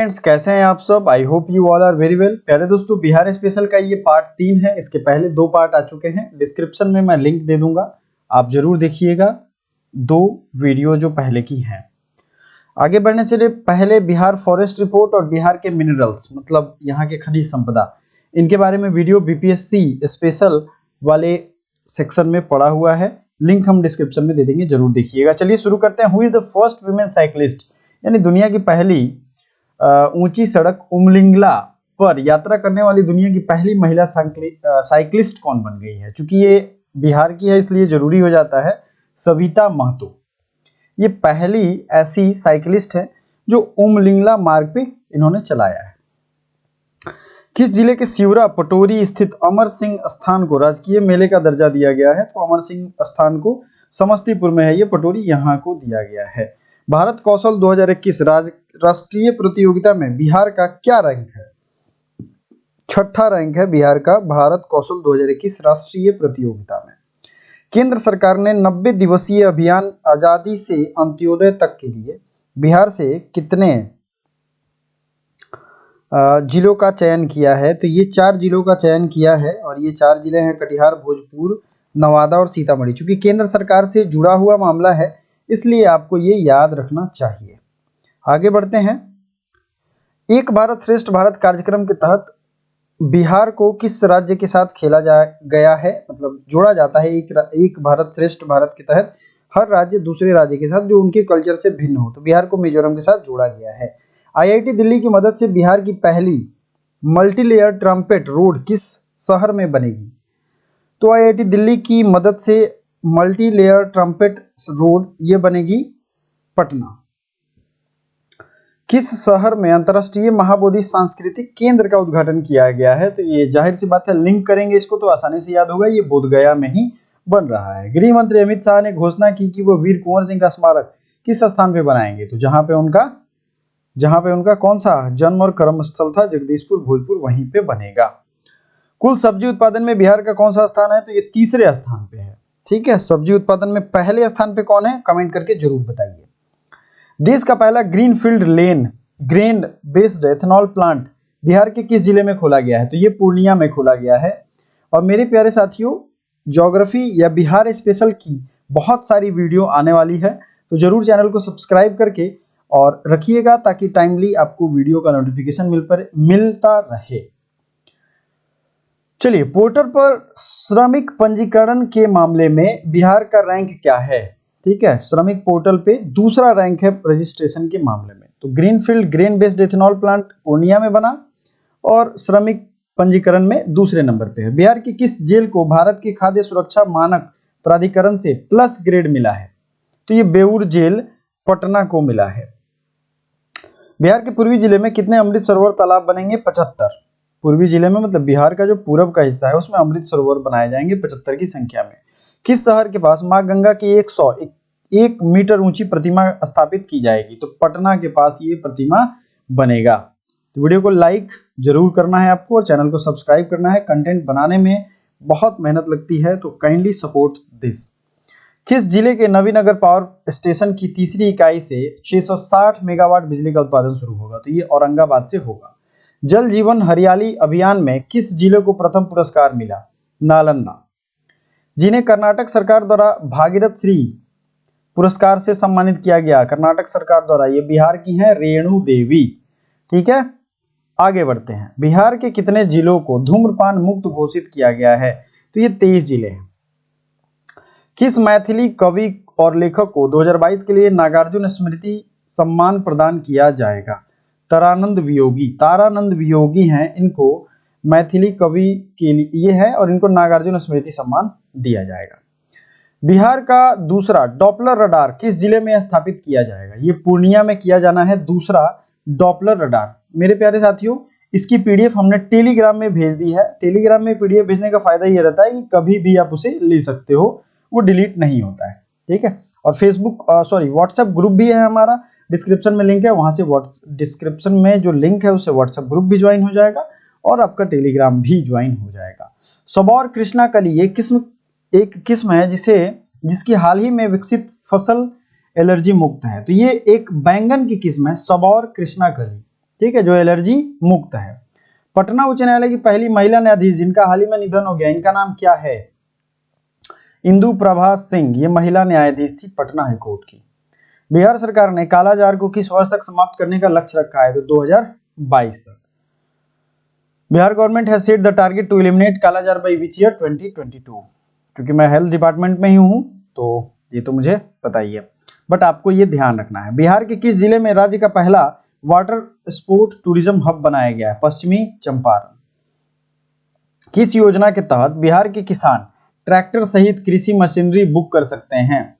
Friends, कैसे हैं आप सब। I hope you all are very well. प्यारे दोस्तों, बिहार स्पेशल का ये पार्ट 3 है। इसके पहले 2 पार्ट आ चुके हैं। डिस्क्रिप्शन में मैं लिंक दे दूंगा, आप जरूर देखिएगा 2 वीडियो जो पहले की हैं। आगे बढ़ने से पहले बिहार फॉरेस्ट रिपोर्ट और बिहार के मिनरल्स मतलब यहाँ के खनिज संपदा, इनके बारे में वीडियो बीपीएससी स्पेशल वाले सेक्शन में पड़ा हुआ है। लिंक हम डिस्क्रिप्शन में दे देंगे, जरूर देखिएगा। चलिए शुरू करते हैं। Who is the first women cyclist, यानी दुनिया की पहली ऊंची सड़क उमलिंगला पर यात्रा करने वाली दुनिया की पहली महिला साइक्लिस्ट कौन बन गई है। चूंकि ये बिहार की है इसलिए जरूरी हो जाता है, सविता महतो। ये पहली ऐसी साइक्लिस्ट है जो उमलिंगला मार्ग पे इन्होंने चलाया है। किस जिले के सिवरा पटोरी स्थित अमर सिंह स्थान को राजकीय मेले का दर्जा दिया गया है। तो अमर सिंह स्थान को समस्तीपुर में है, ये पटोरी यहाँ को दिया गया है। भारत कौशल 2021 राष्ट्रीय प्रतियोगिता में बिहार का क्या रैंक है। 6ठा रैंक है बिहार का भारत कौशल 2021 राष्ट्रीय प्रतियोगिता में। केंद्र सरकार ने 90 दिवसीय अभियान आजादी से अंत्योदय तक के लिए बिहार से कितने जिलों का चयन किया है। तो ये 4 जिलों का चयन किया है और ये 4 जिले हैं कटिहार, भोजपुर, नवादा और सीतामढ़ी। चूंकि केंद्र सरकार से जुड़ा हुआ मामला है इसलिए आपको ये याद रखना चाहिए। आगे बढ़ते हैं। एक भारत श्रेष्ठ भारत कार्यक्रम के तहत बिहार को किस राज्य के साथ खेला गया है, मतलब जोड़ा जाता है। एक भारत श्रेष्ठ भारत के तहत हर राज्य दूसरे राज्य के साथ जो उनके कल्चर से भिन्न हो, तो बिहार को मिजोरम के साथ जोड़ा गया है। आईआईटी दिल्ली की मदद से बिहार की पहली मल्टीलेयर ट्रम्पेट रोड किस शहर में बनेगी। तो आईआईटी दिल्ली की मदद से मल्टीलेयर ट्रम्पेट रोड ये बनेगी पटना। किस शहर में अंतर्राष्ट्रीय महाबोधि सांस्कृतिक केंद्र का उद्घाटन किया गया है। तो ये जाहिर सी बात है, लिंक करेंगे इसको तो आसानी से याद होगा, ये बोधगया में ही बन रहा है। गृह मंत्री अमित शाह ने घोषणा की कि वो वीर कुंवर सिंह का स्मारक किस स्थान पे बनाएंगे। तो जहां पे उनका कौन सा जन्म और कर्म स्थल था, जगदीशपुर भोजपुर, वहीं पे बनेगा। कुल सब्जी उत्पादन में बिहार का कौन सा स्थान है। तो ये 3रे स्थान पे है। ठीक है, सब्जी उत्पादन में पहले स्थान पे कौन है, कमेंट करके जरूर बताइए। देश का पहला greenfield grain based ethanol plant Bihar के किस जिले में खोला गया है। तो ये पूर्णिया में खोला गया है। और मेरे प्यारे साथियों, ज्योग्राफी या बिहार स्पेशल की बहुत सारी वीडियो आने वाली है, तो जरूर चैनल को सब्सक्राइब करके और रखिएगा ताकि टाइमली आपको वीडियो का नोटिफिकेशन मिलता रहे। चलिए, पोर्टल पर श्रमिक पंजीकरण के मामले में बिहार का रैंक क्या है। ठीक है, श्रमिक पोर्टल पे 2रा रैंक है रजिस्ट्रेशन के मामले में। तो greenfield grain based ethanol plant Purnia में बना और श्रमिक पंजीकरण में 2रे नंबर पे है। बिहार की किस जेल को भारत के खाद्य सुरक्षा मानक प्राधिकरण से प्लस ग्रेड मिला है। तो ये बेऊर जेल पटना को मिला है। बिहार के पूर्वी जिले में कितने अमृत सरोवर तालाब बनेंगे। 75। पूर्वी जिले में मतलब बिहार का जो पूरब का हिस्सा है उसमें अमृत सरोवर बनाए जाएंगे 75 की संख्या में। किस शहर के पास मां गंगा की 101 मीटर ऊंची प्रतिमा स्थापित की जाएगी। तो पटना के पास ये प्रतिमा बनेगा। तो वीडियो को लाइक जरूर करना है आपको और चैनल को सब्सक्राइब करना है। कंटेंट बनाने में बहुत मेहनत लगती है, तो काइंडली सपोर्ट दिस। किस जिले के नवीनगर पावर स्टेशन की 3री इकाई से 660 मेगावाट बिजली का उत्पादन शुरू होगा। तो ये औरंगाबाद से होगा। जल जीवन हरियाली अभियान में किस जिले को प्रथम पुरस्कार मिला। नालंदा। जिन्हें कर्नाटक सरकार द्वारा भागीरथ श्री पुरस्कार से सम्मानित किया गया, कर्नाटक सरकार द्वारा, ये बिहार की हैं रेणु देवी। ठीक है, आगे बढ़ते हैं। बिहार के कितने जिलों को धूम्रपान मुक्त घोषित किया गया है। तो ये 23 जिले हैं। किस मैथिली कवि और लेखक को 2022 के लिए नागार्जुन स्मृति सम्मान प्रदान किया जाएगा। तारानंद वियोगी हैं, इनको मैथिली कवि के लिए है और इनको नागार्जुन स्मृति सम्मान दिया जाएगा। बिहार का 2रा डॉपलर रडार किस जिले में स्थापित किया जाएगा। ये पूर्णिया में किया जाना है 2रा डॉपलर रडार। मेरे प्यारे साथियों, इसकी पीडीएफ हमने टेलीग्राम में भेज दी है। टेलीग्राम में पीडीएफ भेजने का फायदा ये रहता है कि कभी भी आप उसे ले सकते हो, वो डिलीट नहीं होता है। ठीक है, और व्हाट्सएप ग्रुप भी है हमारा, डिस्क्रिप्शन में लिंक है, वहां से डिस्क्रिप्शन में जो लिंक है उससे व्हाट्सएप ग्रुप भी ज्वाइन हो जाएगा और आपका टेलीग्राम भी ज्वाइन हो जाएगा। सबौर कृष्णाकली ये एक किस्म है जिसकी हाल ही में विकसित फसल एलर्जी मुक्त है। तो ये एक बैंगन की किस्म है सबौर कृष्णाकली। ठीक है, जो एलर्जी मुक्त है। पटना उच्च न्यायालय की पहली महिला न्यायाधीश जिनका हाल ही में निधन हो गया, इनका नाम क्या है? इंदु प्रभा सिंह, ये महिला न्यायाधीश थी पटना हाईकोर्ट की। बिहार सरकार ने कालाजार को किस वर्ष तक समाप्त करने का लक्ष्य रखा है? तो 2022 तक। Bihar government has set the target to eliminate kala-azar by which year? 2022। क्योंकि मैं हेल्थ डिपार्टमेंट में ही हूं तो ये तो मुझे पता ही है, बट आपको ये ध्यान रखना है। बिहार के किस जिले में राज्य का पहला वाटर स्पोर्ट टूरिज्म हब बनाया गया है? पश्चिमी चंपारण। किस योजना के तहत बिहार के किसान ट्रैक्टर सहित कृषि मशीनरी बुक कर सकते हैं?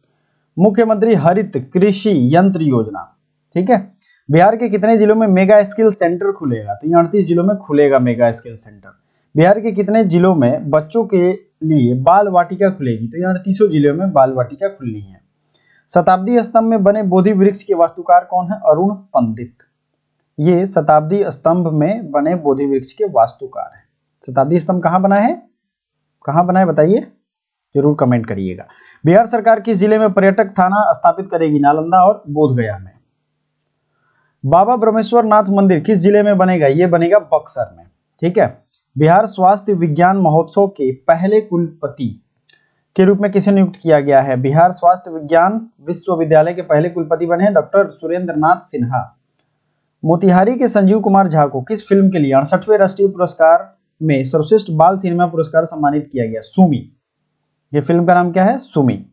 मुख्यमंत्री हरित कृषि यंत्र योजना। ठीक है। बिहार के कितने जिलों में मेगा स्किल सेंटर खुलेगा? तो 38 जिलों में खुलेगा मेगा स्किल सेंटर। बिहार के कितने जिलों में बच्चों के लिए बाल वाटिका खुलेगी? तो 38 जिलों में बाल वाटिका खुलनी है। शताब्दी स्तंभ में बने बोधि वृक्ष के वास्तुकार कौन है? अरुण पंडित। ये शताब्दी स्तंभ में बने बोधि वृक्ष के वास्तुकार है। शताब्दी स्तंभ कहाँ बना है? कहाँ बना है बताइए, जरूर कमेंट करिएगा। बिहार सरकार किस जिले में पर्यटक थाना स्थापित करेगी? नालंदा और बोधगया में। बाबा ब्रह्मेश्वर नाथ मंदिर किस जिले में बनेगा? ये बनेगा बक्सर में। ठीक है। बिहार स्वास्थ्य विज्ञान महोत्सव के पहले कुलपति के रूप में किसे नियुक्त किया गया है? बिहार स्वास्थ्य विज्ञान विश्वविद्यालय के पहले कुलपति बने हैं डॉक्टर सुरेंद्र नाथ सिन्हा। मोतिहारी के संजीव कुमार झा को किस फिल्म के लिए 68वें राष्ट्रीय पुरस्कार में सर्वश्रेष्ठ बाल सिनेमा पुरस्कार सम्मानित किया गया? सुमी। ये फिल्म का नाम क्या है? सुमी।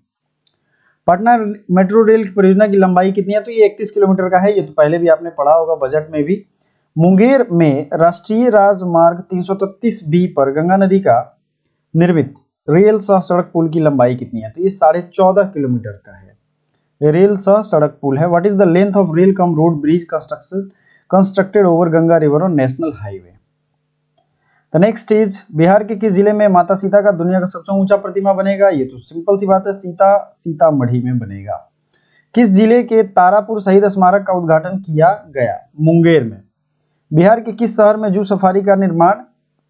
पटना मेट्रो रेल की परियोजना की लंबाई कितनी है? तो ये 31 किलोमीटर का है। ये तो पहले भी आपने पढ़ा होगा बजट में भी। मुंगेर में राष्ट्रीय राजमार्ग 333B पर गंगा नदी का निर्मित रेल सह सड़क पुल की लंबाई कितनी है? तो ये 14.5 किलोमीटर का है। रेल सह सड़क पुल है। What is the length of rail cum road bridge constructed over Ganga river on national highway? The next is Bihar के किस जिले में माता सीता का दुनिया का सबसे ऊंचा प्रतिमा बनेगा? ये तो सिंपल सी बात है, सीतामढ़ी में बनेगा। किस जिले के तारापुर शहीद स्मारक का उद्घाटन किया गया? मुंगेर में। बिहार के किस शहर में जू सफारी का निर्माण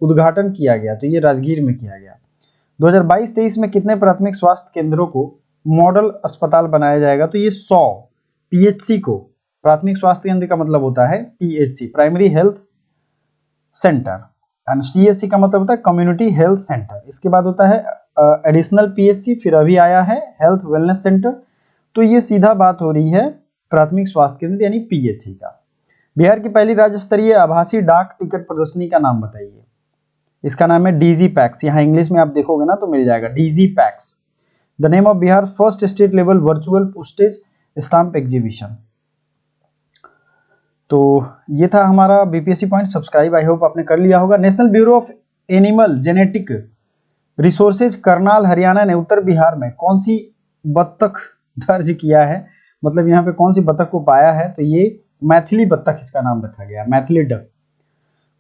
उद्घाटन किया गया? तो ये राजगीर में किया गया। 2022-23 में कितने प्राथमिक स्वास्थ्य केंद्रों को मॉडल अस्पताल बनाया जाएगा? तो ये 100 पीएचसी को, प्राथमिक स्वास्थ्य केंद्र का मतलब होता है PHC, primary health centre, and CHC का मतलब होता है कम्युनिटी हेल्थ सेंटर। इसके बाद होता है एडिशनल पीएचसी, फिर अभी आया है हेल्थ वेलनेस सेंटर। तो ये सीधा बात हो रही है प्राथमिक स्वास्थ्य केंद्र यानी पीएचसी का। बिहार की पहली राज्य स्तरीय आभासी डाक टिकट प्रदर्शनी का नाम बताइए। इसका नाम है डीजी पैक्स। यहाँ इंग्लिश में आप देखोगे ना तो मिल जाएगा DG PACS. The name of Bihar first state level virtual postage stamp exhibition. तो ये था हमारा BPSC point. Subscribe I hope आपने कर लिया होगा। National bureau of animal genetic resources Karnal Haryana ने उत्तर बिहार में कौन सी बत्तख दर्ज किया है? मतलब यहाँ पे कौन सी बत्तख को पाया है? तो ये मैथिली बत्तख इसका नाम रखा गया, मैथिली डक।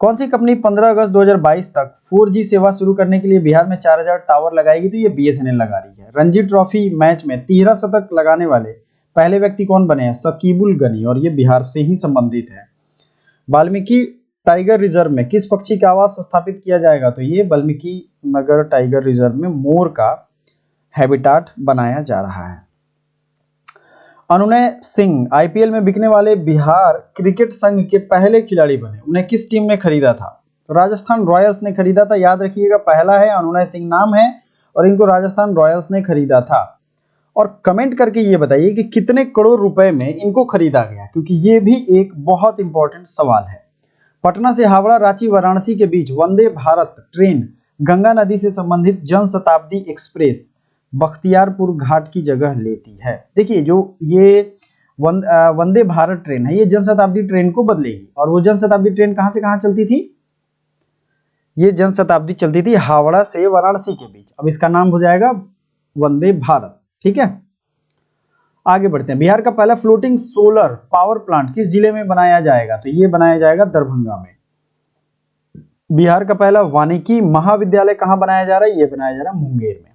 कौन सी कंपनी 15 अगस्त 2022 तक 4G सेवा शुरू करने के लिए बिहार में 4000 टावर लगाएगी? तो ये बीएसएनएल लगा रही है। रणजी ट्रॉफी मैच में 13 शतक लगाने वाले पहले व्यक्ति कौन बने हैं? शकीबुल गनी, और ये बिहार से ही संबंधित है। वाल्मीकि टाइगर रिजर्व में किस पक्षी का आवास स्थापित किया जाएगा? तो ये वाल्मीकि नगर टाइगर रिजर्व में मोर का हैबिटाट बनाया जा रहा है। अनुनय सिंह आईपीएल में बिकने वाले बिहार क्रिकेट संघ के पहले खिलाड़ी बने। उन्हें किस टीम ने खरीदा था? तो राजस्थान रॉयल्स ने खरीदा था। याद रखिएगा, पहला है अनुनय सिंह नाम है और इनको राजस्थान रॉयल्स ने खरीदा था। और कमेंट करके ये बताइए कि कितने करोड़ रुपए में इनको खरीदा गया, क्योंकि ये भी एक बहुत इंपॉर्टेंट सवाल है। पटना से हावड़ा, रांची, वाराणसी के बीच वंदे भारत ट्रेन गंगा नदी से संबंधित जनशताब्दी एक्सप्रेस बख्तियारपुर घाट की जगह लेती है। देखिए, जो ये वंदे भारत ट्रेन है, ये जनशताब्दी ट्रेन को बदलेगी। और वो जनशताब्दी ट्रेन कहां से कहां चलती थी? ये जनशताब्दी चलती थी हावड़ा से वाराणसी के बीच। अब इसका नाम हो जाएगा वंदे भारत। ठीक है, आगे बढ़ते हैं। बिहार का पहला फ्लोटिंग सोलर पावर प्लांट किस जिले में बनाया जाएगा? तो ये बनाया जाएगा दरभंगा में। बिहार का पहला वानिकी महाविद्यालय कहां बनाया जा रहा है? ये बनाया जा रहा है मुंगेर में।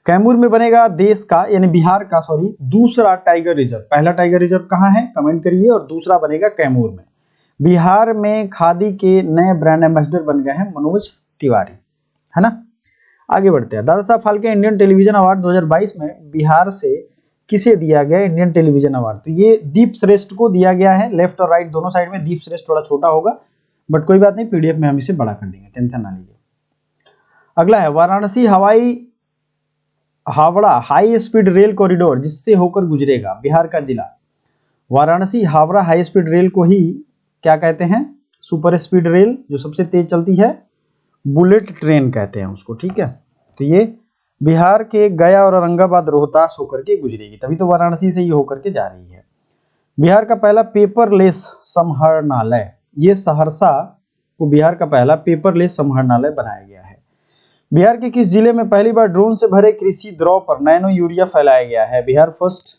कैमूर में बनेगा देश का यानी बिहार का दूसरा टाइगर रिजर्व। पहला टाइगर रिजर्व कहां है? कमेंट करिए। और दूसरा बनेगा कैमूर में। बिहार में खादी के नए ब्रांड एम्बेसडर बन गए हैं मनोज तिवारी, है ना। आगे बढ़ते हैं। Dada Saheb Phalke Indian television award 2022 में बिहार से किसे दिया गया इंडियन टेलीविजन अवार्ड? तो ये दीप श्रेष्ठ को दिया गया है। लेफ्ट और राइट दोनों साइड में दीप श्रेष्ठ थोड़ा छोटा होगा, बट कोई बात नहीं, पीडीएफ में हम इसे बड़ा कर देंगे, टेंशन ना लीजिए। अगला है Varanasi Howrah high speed rail corridor जिससे होकर गुजरेगा बिहार का जिला। Varanasi Howrah high speed rail को ही क्या कहते हैं? सुपर स्पीड रेल, जो सबसे तेज चलती है, बुलेट ट्रेन कहते हैं उसको, ठीक है। तो ये बिहार के गया और औरंगाबाद रोहतास होकर के गुजरेगी, तभी तो वाराणसी से ये होकर के जा रही है। बिहार का पहला पेपरलेस समाहरणालय, ये सहरसा को बिहार का पहला पेपरलेस समाहरणालय बनाया गया है। बिहार के किस जिले में पहली बार ड्रोन से भरे कृषि द्रव पर नैनो यूरिया फैलाया गया है? Bihar first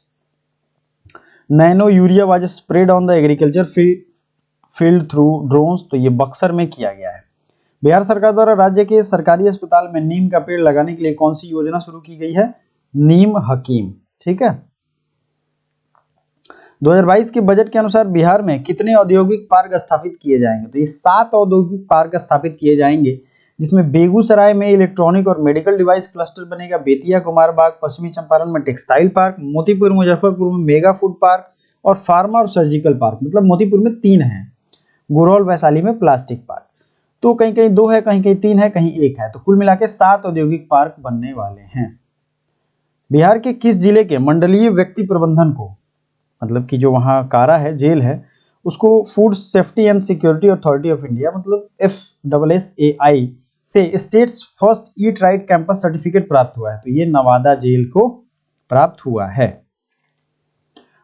nano urea was spread on the agriculture field through drones, तो ये बक्सर में किया गया है। बिहार सरकार द्वारा राज्य के सरकारी अस्पताल में नीम का पेड़ लगाने के लिए कौन सी योजना शुरू की गई है? नीम हकीम, ठीक है। 2022 के बजट के अनुसार बिहार में कितने औद्योगिक पार्क स्थापित किए जाएंगे? तो ये 7 औद्योगिक पार्क स्थापित किए जाएंगे, जिसमें बेगूसराय में इलेक्ट्रॉनिक और मेडिकल डिवाइस क्लस्टर बनेगा, बेतिया कुमारबाग पश्चिमी चंपारण में टेक्सटाइल पार्क, मोतीपुर मुजफ्फरपुर में मेगा फूड पार्क और फार्मा और सर्जिकल पार्क, मतलब मोतीपुर में 3 हैं, गुरौल वैशाली में प्लास्टिक पार्क। तो कहीं कहीं 2 है, कहीं कहीं 3 है, कहीं 1 है, तो कुल मिला के 7 औद्योगिक पार्क बनने वाले हैं। बिहार के किस जिले के मंडलीय व्यक्ति प्रबंधन को, मतलब कि जो वहाँ कारा है, जेल है, उसको food safety and security authority of India मतलब FSSAI से states first eat right campus certificate प्राप्त हुआ है? तो ये नवादा जेल को प्राप्त हुआ है।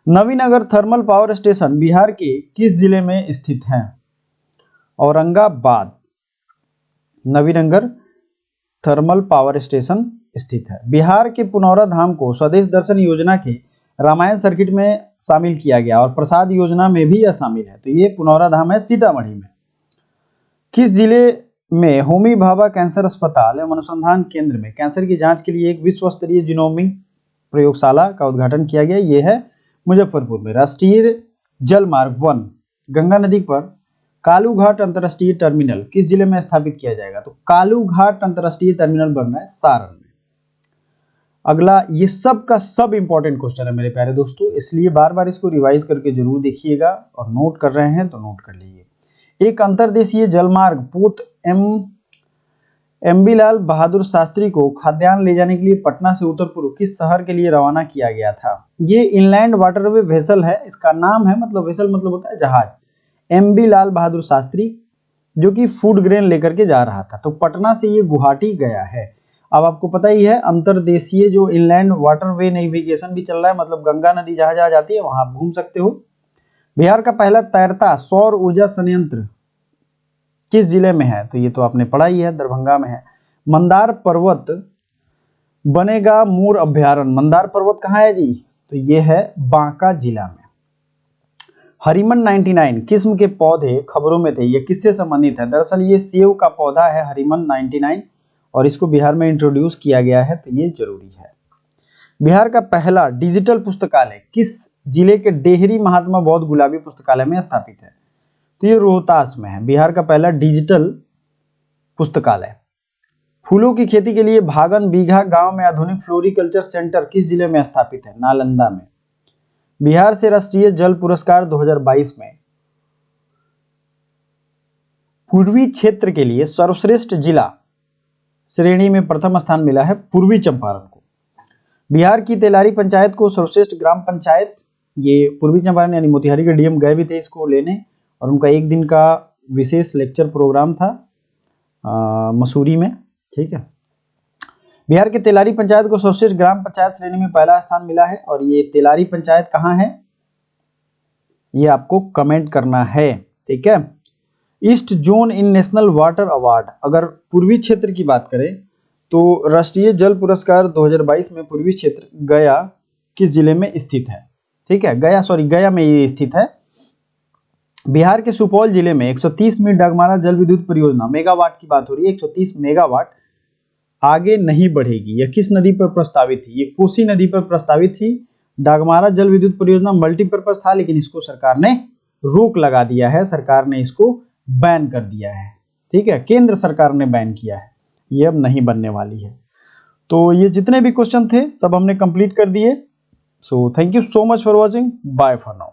Navinagar thermal power station Bihar के किस जिले में स्थित है? Aurangabad Navinagar thermal power station स्थित है। बिहार के पुनौरा धाम को स्वदेश दर्शन योजना के रामायण सर्किट में शामिल किया गया और प्रसाद योजना में भी यह शामिल है। तो ये पुनौरा धाम है सीतामढ़ी में। किस जिले में होमी भाभा कैंसर अस्पताल एवं अनुसंधान केंद्र में कैंसर की जांच के लिए एक विश्व स्तरीय जीनोमिक प्रयोगशाला का उद्घाटन किया गया? ये है मुजफ्फरपुर में। राष्ट्रीय जल मार्ग 1 गंगा नदी पर कालू घाट अंतरराष्ट्रीय टर्मिनल किस जिले में स्थापित किया जाएगा? तो कालू घाट अंतरराष्ट्रीय टर्मिनल बन रहा है सारण में। अगला, ये सब का सब इंपॉर्टेंट क्वेश्चन है मेरे प्यारे दोस्तों, इसलिए बार बार इसको रिवाइज करके जरूर देखिएगा, और नोट कर रहे हैं तो नोट कर लीजिए। एक अंतरदेशीय जलमार्ग पोत एमबी लाल बहादुर शास्त्री को खाद्यान्न ले जाने के लिए पटना से उत्तर पूर्व किस शहर के लिए रवाना किया गया था? ये इनलैंड वाटरवे वेसल है, इसका नाम है, मतलब वेसल मतलब होता है जहाज, एमबी लाल बहादुर शास्त्री, जो कि फूड ग्रेन लेकर के जा रहा था। तो पटना से ये गुवाहाटी गया है। अब आपको पता ही है अंतरदेशीय जो इनलैंड वाटरवे नेविगेशन भी चल रहा है, मतलब गंगा नदी जहां जहां जाती है वहां आप घूम सकते हो। बिहार का पहला तैरता सौर ऊर्जा संयंत्र किस जिले में है? तो ये तो आपने पढ़ा ही है, दरभंगा में है। मंदार पर्वत बनेगा मोर अभ्यारण्य, मंदार पर्वत कहाँ है जी? तो ये है बांका जिला में। हरिमन 99 किस्म के पौधे खबरों में थे, ये किससे संबंधित है? दरअसल ये सेव का पौधा है हरिमन 99, और इसको बिहार में इंट्रोड्यूस किया गया है, तो ये जरूरी है। बिहार का पहला डिजिटल पुस्तकालय किस जिले के डेहरी महात्मा बौद्ध गुलाबी पुस्तकालय में स्थापित है? तो ये रोहतास में है, बिहार का पहला डिजिटल पुस्तकालय। फूलों की खेती के लिए भागन बीघा गांव में आधुनिक फ्लोरिकल्चर सेंटर किस जिले में स्थापित है? नालंदा में। बिहार से राष्ट्रीय जल पुरस्कार 2022 में पूर्वी क्षेत्र के लिए सर्वश्रेष्ठ जिला श्रेणी में प्रथम स्थान मिला है पूर्वी चंपारण को। बिहार की तेलारी पंचायत को सर्वश्रेष्ठ ग्राम पंचायत, ये पूर्वी चंपारण यानी मोतिहारी के डीएम गए भी थे इसको लेने, और उनका एक दिन का विशेष लेक्चर प्रोग्राम था मसूरी में, ठीक है। बिहार के तेलारी पंचायत को सर्वश्रेष्ठ ग्राम पंचायत श्रेणी में पहला स्थान मिला है, और ये तेलारी पंचायत कहाँ है ये आपको कमेंट करना है, ठीक है। ईस्ट जोन इन नेशनल वाटर अवार्ड, अगर पूर्वी क्षेत्र की बात करें तो राष्ट्रीय जल पुरस्कार 2022 में पूर्वी क्षेत्र गया किस जिले में स्थित है? ठीक है, गया में ये स्थित है। बिहार के सुपौल जिले में 130 में डगमारा जल विद्युत परियोजना, मेगावाट की बात हो रही है, 130 मेगावाट आगे नहीं बढ़ेगी। यह किस नदी पर प्रस्तावित थी? ये कोसी नदी पर प्रस्तावित थी। डगमारा जल विद्युत परियोजना मल्टीपर्पज था, लेकिन इसको सरकार ने रोक लगा दिया है, सरकार ने इसको बैन कर दिया है, ठीक है, केंद्र सरकार ने बैन किया है, ये अब नहीं बनने वाली है। तो ये जितने भी क्वेश्चन थे सब हमने कंप्लीट कर दिए। So thank you so much for watching, bye for now.